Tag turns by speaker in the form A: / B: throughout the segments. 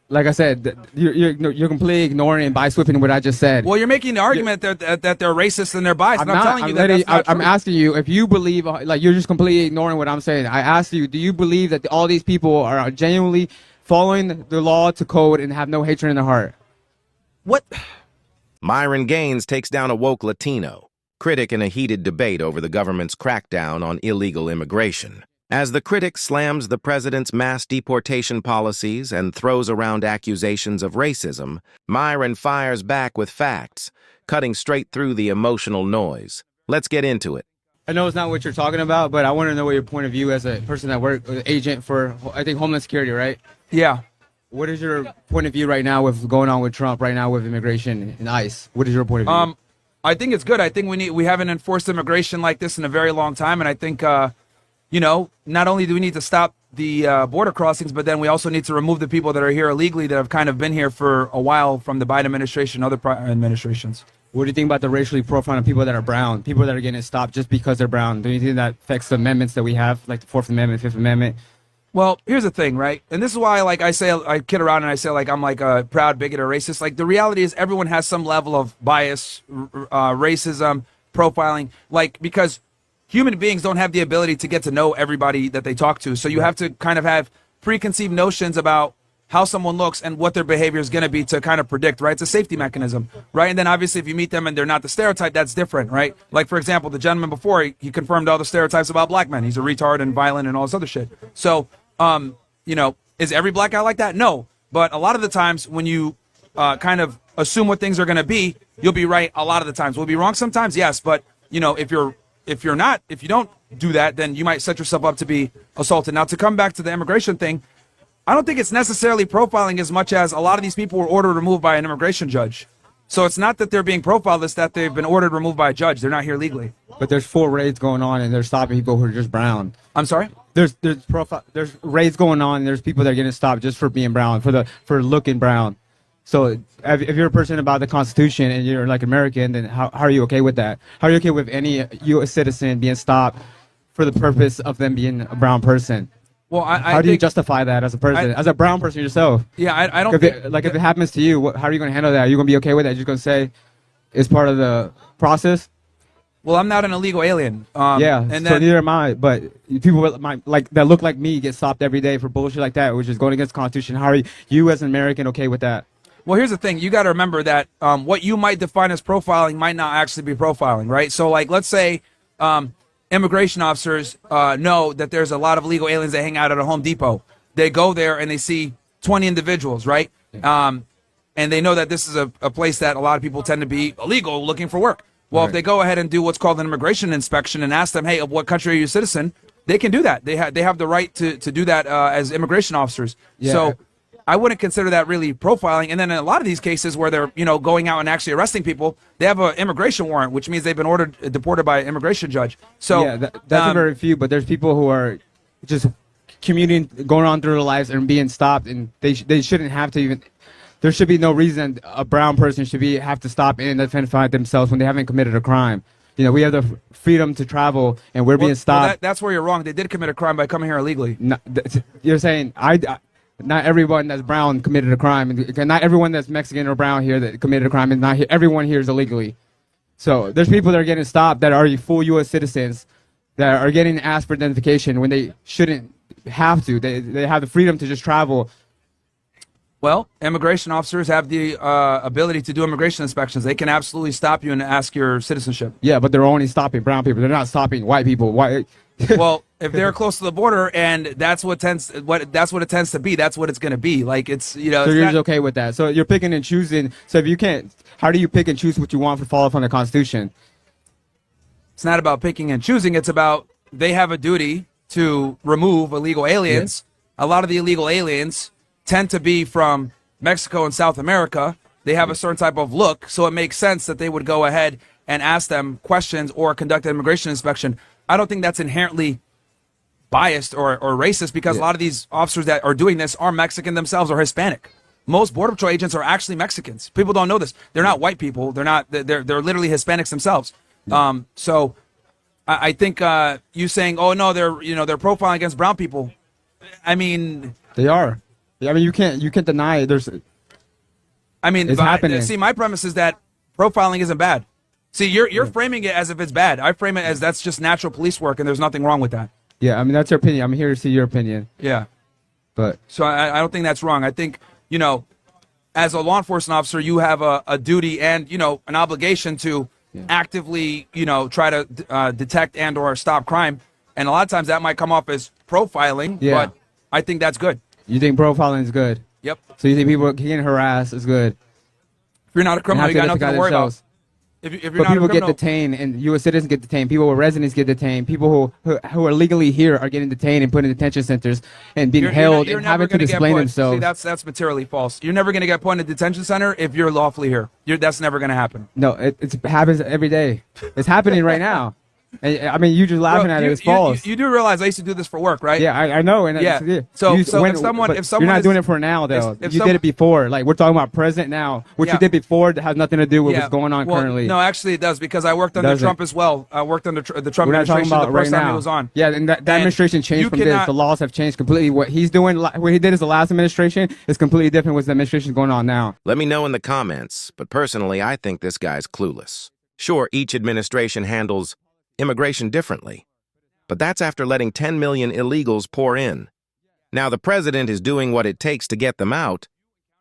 A: Like I said, you're completely ignoring and by-sweeping what I just said.
B: Well, you're making the argument that they're racist and they're biased. I'm telling you that's not
A: I'm
B: true.
A: asking you if you believe, like you're just completely ignoring what I'm saying. I asked you, do you believe that all these people are genuinely following the law to code and have no hatred in their heart?
B: What?
C: Myron Gaines takes down a woke Latino, critic in a heated debate over the government's crackdown on illegal immigration. As the critic slams the president's mass deportation policies and throws around accusations of racism, Myron fires back with facts, cutting straight through the emotional noise. Let's get into it.
A: I know it's not what you're talking about, but I want to know what your point of view as a person that works, agent for, I think, Homeland Security, right?
B: Yeah.
A: What is your point of view right now with going on with Trump right now with immigration and ICE? What is your point of view?
B: I think it's good. I think we haven't enforced immigration like this in a very long time, and I think not only do we need to stop the border crossings, but then we also need to remove the people that are here illegally that have kind of been here for a while from the Biden administration, other administrations.
A: What do you think about the racially profiling of people that are brown, people that are getting stopped just because they're brown? Do you think that affects the amendments that we have, like the Fourth Amendment, Fifth Amendment?
B: Well, here's the thing, right? And this is why, like, I kid around and I say, like, I'm like a proud bigot or racist. Like, the reality is everyone has some level of bias, racism, profiling, like, because human beings don't have the ability to get to know everybody that they talk to. So you have to kind of have preconceived notions about how someone looks and what their behavior is going to be to kind of predict, right? It's a safety mechanism, right? And then obviously if you meet them and they're not the stereotype, that's different, right? Like, for example, the gentleman before, he confirmed all the stereotypes about black men. He's a retard and violent and all this other shit. So, is every black guy like that? No. But a lot of the times when you kind of assume what things are going to be, you'll be right a lot of the times. We'll be wrong sometimes, yes. But, if you don't do that, then you might set yourself up to be assaulted. Now, to come back to the immigration thing, I don't think it's necessarily profiling as much as a lot of these people were ordered removed by an immigration judge. So it's not that they're being profiled, it's that they've been ordered removed by a judge. They're not here legally.
A: But there's 4 raids going on and they're stopping people who are just brown.
B: I'm sorry?
A: There's raids going on and there's people that are getting stopped just for being brown, for looking brown. So if you're a person about the Constitution and you're like American, then how are you okay with that? How are you okay with any U.S. citizen being stopped for the purpose of them being a brown person?
B: Well,
A: how do you justify that as a person, as a brown person yourself?
B: Yeah, I don't
A: think... If it happens to you, how are you going to handle that? Are you going to be okay with that? You're just going to say it's part of the process?
B: Well, I'm not an illegal alien.
A: Yeah, and so neither am I. But people that look like me get stopped every day for bullshit like that, which is going against the Constitution. How are you as an American okay with that?
B: Well, here's the thing. You got to remember that what you might define as profiling might not actually be profiling, right? So, like, let's say immigration officers know that there's a lot of illegal aliens that hang out at a Home Depot. They go there and they see 20 individuals, right? And they know that this is a place that a lot of people tend to be illegal looking for work. Well, if they go ahead and do what's called an immigration inspection and ask them, hey, of what country are you a citizen? They can do that. They have the right to do that as immigration officers. Yeah. So I wouldn't consider that really profiling. And then in a lot of these cases where they're, going out and actually arresting people, they have an immigration warrant, which means they've been deported by an immigration judge. So
A: yeah, that's a very few, but there's people who are just commuting, going on through their lives and being stopped, and they shouldn't have to even. There should be no reason a brown person should have to stop and identify themselves when they haven't committed a crime. We have the freedom to travel, and we're being stopped.
B: Well, that's where you're wrong. They did commit a crime by coming here illegally.
A: You're saying not everyone that's brown committed a crime, and not everyone that's Mexican or brown here that committed a crime, and not everyone here is illegally. So there's people that are getting stopped that are full U.S. citizens that are getting asked for identification when they shouldn't have to. They have the freedom to just travel.
B: Well, immigration officers have the ability to do immigration inspections. They can absolutely stop you and ask your citizenship.
A: Yeah, but they're only stopping brown people. They're not stopping white people.
B: Well, if they're close to the border and that's what it tends to be, that's what it's going to be. Like it's So
A: you're just okay with that. So you're picking and choosing. So if you can't, how do you pick and choose what you want to follow from the Constitution?
B: It's not about picking and choosing. It's about they have a duty to remove illegal aliens. Yeah. A lot of the illegal aliens tend to be from Mexico and South America. They have a certain type of look, so it makes sense that they would go ahead and ask them questions or conduct an immigration inspection. I don't think that's inherently biased or racist because a lot of these officers that are doing this are Mexican themselves or Hispanic. Most Border Patrol agents are actually Mexicans. People don't know this. They're not white people. They're literally Hispanics themselves. So I think you saying, oh no, they're profiling against brown people. I mean,
A: they are. Yeah, I mean, you can't deny it.
B: I mean,
A: It's happening.
B: see, my premise is that profiling isn't bad. See, you're framing it as if it's bad. I frame it as that's just natural police work, and there's nothing wrong with that.
A: Yeah, I mean, that's your opinion. I'm here to see your opinion.
B: Yeah.
A: But
B: So I don't think that's wrong. I think, as a law enforcement officer, you have a duty and, an obligation to actively, try to detect and or stop crime. And a lot of times that might come off as profiling, but I think that's good.
A: You think profiling is good?
B: Yep.
A: So you think people getting harassed is good?
B: If you're not a criminal, you got nothing to worry about. If you're
A: But
B: not
A: people
B: a criminal,
A: get detained, and U.S. citizens get detained. People with residents get detained. People who are legally here are getting detained and put in detention centers and being held and having to explain themselves.
B: See, that's materially false. You're never going to get put in a detention center if you're lawfully here. That's never going to happen.
A: No, it happens every day. It's happening right now. And, I mean, you just laughing at it. It's false.
B: You do realize I used to do this for work, right?
A: Yeah, I know. And
B: yeah. So if someone
A: you're not doing it for now, though. You did it before. Like, we're talking about present now. What you did before that has nothing to do with what's going on currently.
B: No, actually, it does, because I worked under Trump as well. I worked under the Trump administration the first time he was on.
A: Yeah, and that administration changed from this. The laws have changed completely. What he's doing, what he did as the last administration, is completely different with the administration going on now.
C: Let me know in the comments, but personally, I think this guy's clueless. Sure, each administration handles immigration differently, but that's after letting 10 million illegals pour in. Now the president is doing what it takes to get them out,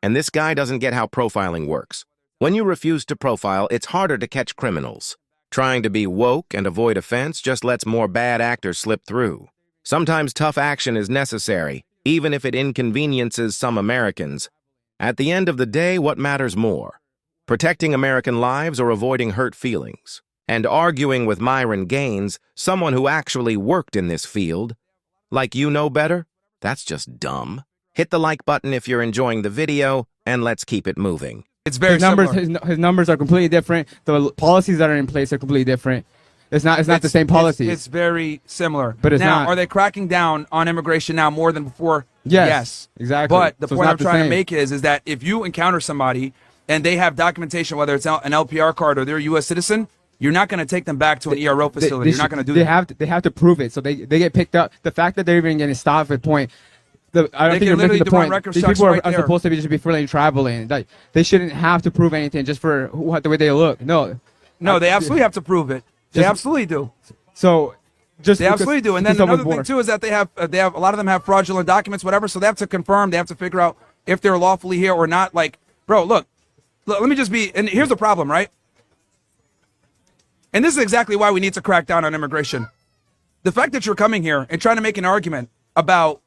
C: and this guy doesn't get how profiling works. When you refuse to profile, it's harder to catch criminals. Trying to be woke and avoid offense just lets more bad actors slip through. Sometimes tough action is necessary, even if it inconveniences some Americans. At the end of the day, what matters more? Protecting American lives or avoiding hurt feelings? And arguing with Myron Gaines, someone who actually worked in this field, like you know better? That's just dumb. Hit the like button if you're enjoying the video, and let's keep it moving.
B: It's very
A: similar.
B: His
A: numbers are completely different. The policies that are in place are completely different. It's not the same policies.
B: It's very similar.
A: But it's
B: now,
A: not.
B: Are they cracking down on immigration now more than before?
A: Yes. Exactly.
B: But the point I'm trying to make is that if you encounter somebody and they have documentation, whether it's an LPR card or they're a U.S. citizen, you're not going to take them back to an ERO facility. You're not going to do that.
A: They have to prove it. So they get picked up. The fact that they're even getting stopped at point. I don't think you're missing the point. These people are supposed to be just be freely traveling. Like, they shouldn't have to prove anything just for the way they look. No,
B: they absolutely have to prove it. They absolutely do.
A: So
B: they absolutely do. And then another thing too is that they have a lot of them have fraudulent documents, whatever. So they have to confirm. They have to figure out if they're lawfully here or not. Like, bro, look, let me just be. And here's the problem, right? And this is exactly why we need to crack down on immigration. The fact that you're coming here and trying to make an argument about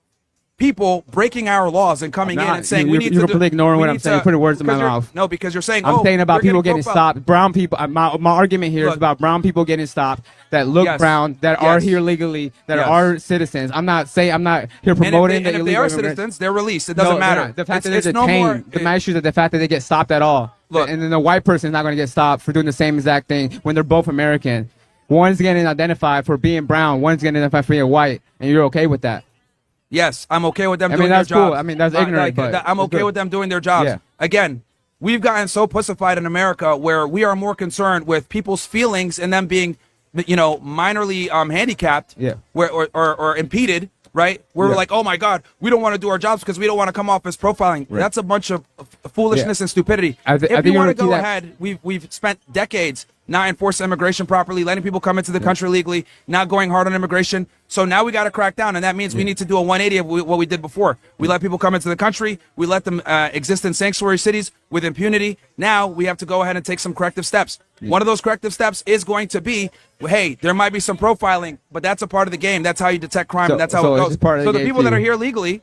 B: people breaking our laws and coming in and saying we need to.
A: You're completely ignoring what I'm saying. You're putting words in my mouth.
B: No, because you're saying
A: I'm saying about people getting stopped. Brown people. My argument here is about brown people getting stopped that look brown, that are here legally, that are citizens. I'm not here promoting that.
B: And if they are citizens, they're released. It doesn't matter.
A: The fact that they're detained. My issue is the fact that they get stopped at all. Look, and then the white person is not going to get stopped for doing the same exact thing when they're both American. One's getting identified for being brown. One's getting identified for being white, and you're okay with that.
B: Yes, I'm okay with them doing their jobs.
A: Cool. I mean, that's ignorant, but
B: I'm okay with them doing their jobs. Yeah. Again, we've gotten so pussified in America where we are more concerned with people's feelings and them being, minorly handicapped, or impeded, right? We're like, oh my God, we don't want to do our jobs because we don't want to come off as profiling. Right. That's a bunch of foolishness and stupidity. If you want to go ahead, we've spent decades not enforcing immigration properly, letting people come into the country legally, not going hard on immigration. So now we got to crack down, and that means we need to do a 180 of what we did before. We let people come into the country. We let them exist in sanctuary cities with impunity. Now we have to go ahead and take some corrective steps. One of those corrective steps is going to be, hey, there might be some profiling, but that's a part of the game. That's how you detect crime, and that's how it goes. So the people that are here legally,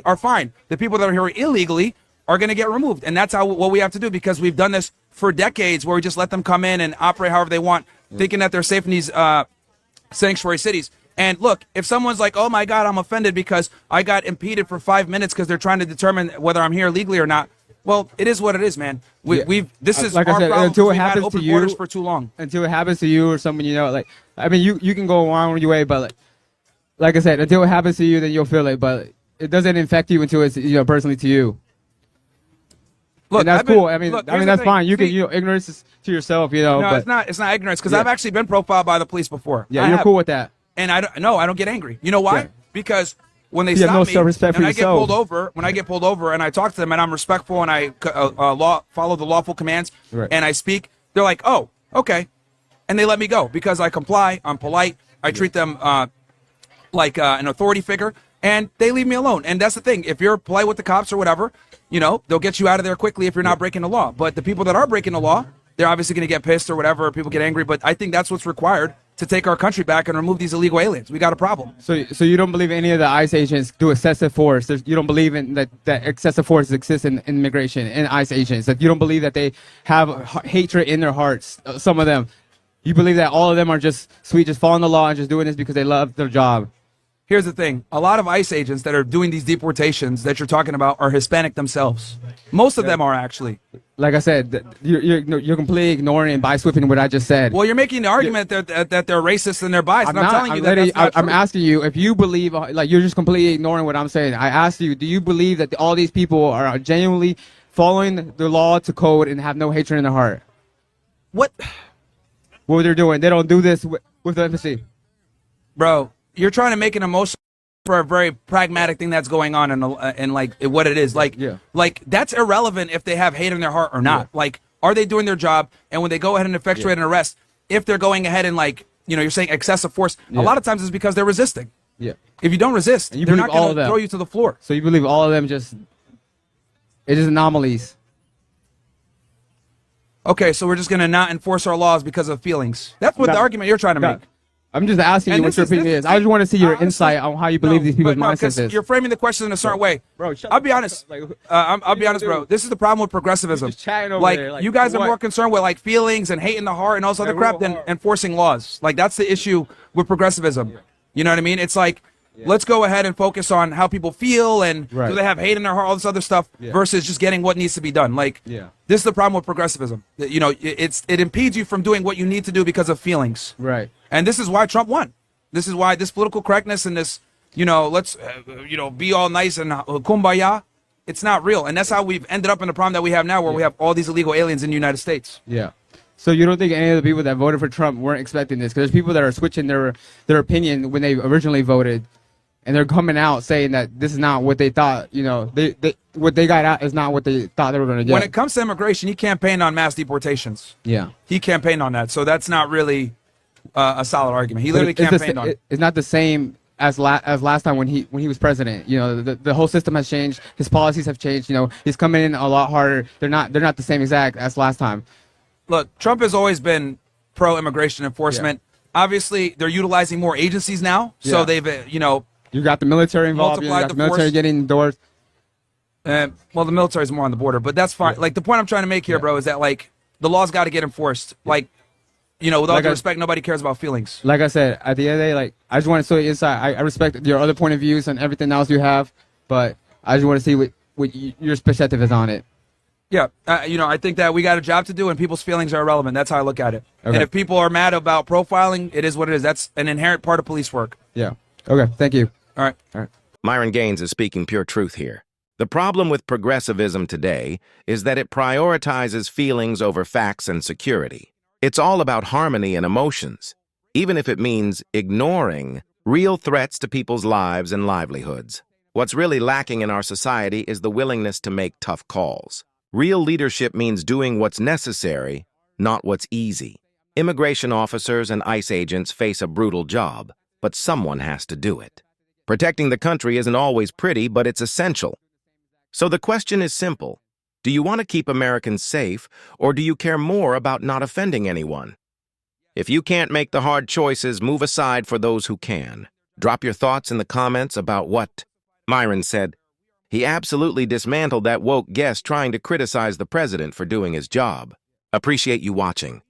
B: are fine. The people that are here illegally are going to get removed, and that's what we have to do, because we've done this for decades where we just let them come in and operate however they want, thinking that they're safe in these sanctuary cities. And look, if someone's like, oh my God, I'm offended because I got impeded for 5 minutes because they're trying to determine whether I'm here legally or not. Well, it is what it is, man. This is
A: like
B: our problem.
A: Until it
B: we've
A: happens
B: had open
A: to you,
B: borders for too long.
A: Until it happens to you or someone I mean, you can go on your way, but like I said, until it happens to you, then you'll feel it. But it doesn't infect you until it's personally to you. Look, and that's cool. I mean, that's fine. You can, ignorance is to yourself, No,
B: but it's not ignorance, because I've actually been profiled by the police before.
A: Yeah, you're cool with that.
B: And I don't get angry. You know why?
A: Yeah.
B: Because when they
A: You have
B: stop
A: no
B: me
A: self-respect
B: and
A: for
B: I get
A: yourself.
B: pulled over, when I get pulled over and I talk to them and I'm respectful and I follow the lawful commands
A: Right.
B: and I speak, they're like, oh, okay. And they let me go because I comply, I'm polite, I treat them like an authority figure, and they leave me alone. And that's the thing. If you're polite with the cops or whatever, you know, they'll get you out of there quickly if you're not breaking the law. But the people that are breaking the law, they're obviously going to get pissed or whatever, people get angry. But I think that's what's required to take our country back and remove these illegal aliens. We got a problem.
A: So you don't believe any of the ICE agents do excessive force? You don't believe in that excessive force exists in immigration and ICE agents? That you don't believe that they have hatred in their hearts? Some of them. You believe that all of them are just sweet, just following the law and just doing this because they love their job?
B: Here's the thing. A lot of ICE agents that are doing these deportations that you're talking about are Hispanic themselves. Most of them are actually.
A: Like I said, you're completely ignoring and by-sweeping what I just said.
B: Well, you're making the argument that they're racist and they're biased. I'm telling you that's not
A: I'm
B: true.
A: asking you if you believe, like, you're just completely ignoring what I'm saying. I asked you, do you believe that all these people are genuinely following the law to code and have no hatred in their heart?
B: What
A: They're doing? They don't do this with the embassy.
B: Bro, you're trying to make an emotion for a very pragmatic thing that's going on and like what it is. Like,
A: Yeah.
B: like that's irrelevant if they have hate in their heart or not.
A: Yeah.
B: Like, are they doing their job? And when they go ahead and effectuate an arrest, if they're going ahead and, like, you know, you're saying excessive force, a lot of times it's because they're resisting.
A: Yeah.
B: If you don't resist,
A: And you
B: they're
A: believe
B: not
A: all
B: going
A: of
B: to
A: them.
B: throw you to the floor.
A: So you believe all of them it's just anomalies?
B: Okay, so we're just going to not enforce our laws because of feelings. That's what the argument you're trying to make.
A: I'm just asking you what your opinion is. I just want to see your insight on how you believe these people's mindsets is.
B: You're framing the question in a certain way.
A: Bro, shut
B: I'll
A: the
B: be
A: fuck
B: honest.
A: up. Like,
B: I'll be honest, bro. This is the problem with progressivism.
A: You're just chatting over
B: Like,
A: there. Like,
B: you guys are
A: what?
B: more concerned with, like, feelings and hate in the heart and all this other
A: Like,
B: crap
A: real
B: than
A: hard.
B: enforcing laws. Like, that's the issue with progressivism. You know what I mean? It's like, let's go ahead and focus on how people feel and
A: Right.
B: do they have hate in their heart, all this other stuff, versus just getting what needs to be done. Like, this is the problem with progressivism. You know, it impedes you from doing what you need to do because of feelings.
A: Right.
B: And this is why Trump won. This is why this political correctness and this, you know, let's, be all nice and kumbaya, it's not real. And that's how we've ended up in the problem that we have now, where we have all these illegal aliens in the United States.
A: Yeah. So you don't think any of the people that voted for Trump weren't expecting this? Because there's people that are switching their opinion when they originally voted, and they're coming out saying that this is not what they thought. You know, what they got out is not what they thought they were going to get.
B: When it comes to immigration, he campaigned on mass deportations.
A: Yeah.
B: He campaigned on that. So that's not really a solid argument. He literally campaigned on it.
A: It's not the same as last time when he was president. You know, the whole system has changed. His policies have changed. You know, he's coming in a lot harder. They're not the same exact as last time.
B: Look, Trump has always been pro-immigration enforcement. Obviously, they're utilizing more agencies now. So they've,
A: You got the military involved. You
B: multiplied
A: got
B: the
A: the military
B: force.
A: getting endorsed.
B: well, the military is more on the border, but that's fine. Like, the point I'm trying to make here, bro, is that, like, the law's got to get enforced. Like, with all
A: Like
B: due
A: I-
B: respect, nobody cares about feelings.
A: Like I said, at the end of the day, like, I just want to show you inside. I respect your other point of views and everything else you have, but I just want to see what your perspective is on it.
B: Yeah, I think that we got a job to do, and people's feelings are irrelevant. That's how I look at it.
A: Okay.
B: And if people are mad about profiling, it is what it is. That's an inherent part of police work.
A: Yeah. Okay. Thank you.
B: All right.
A: All right.
C: Myron Gaines is speaking pure truth here. The problem with progressivism today is that it prioritizes feelings over facts and security. It's all about harmony and emotions, even if it means ignoring real threats to people's lives and livelihoods. What's really lacking in our society is the willingness to make tough calls. Real leadership means doing what's necessary, not what's easy. Immigration officers and ICE agents face a brutal job, but someone has to do it. Protecting the country isn't always pretty, but it's essential. So the question is simple. Do you want to keep Americans safe, or do you care more about not offending anyone? If you can't make the hard choices, move aside for those who can. Drop your thoughts in the comments about what Myron said. He absolutely dismantled that woke guest trying to criticize the president for doing his job. Appreciate you watching.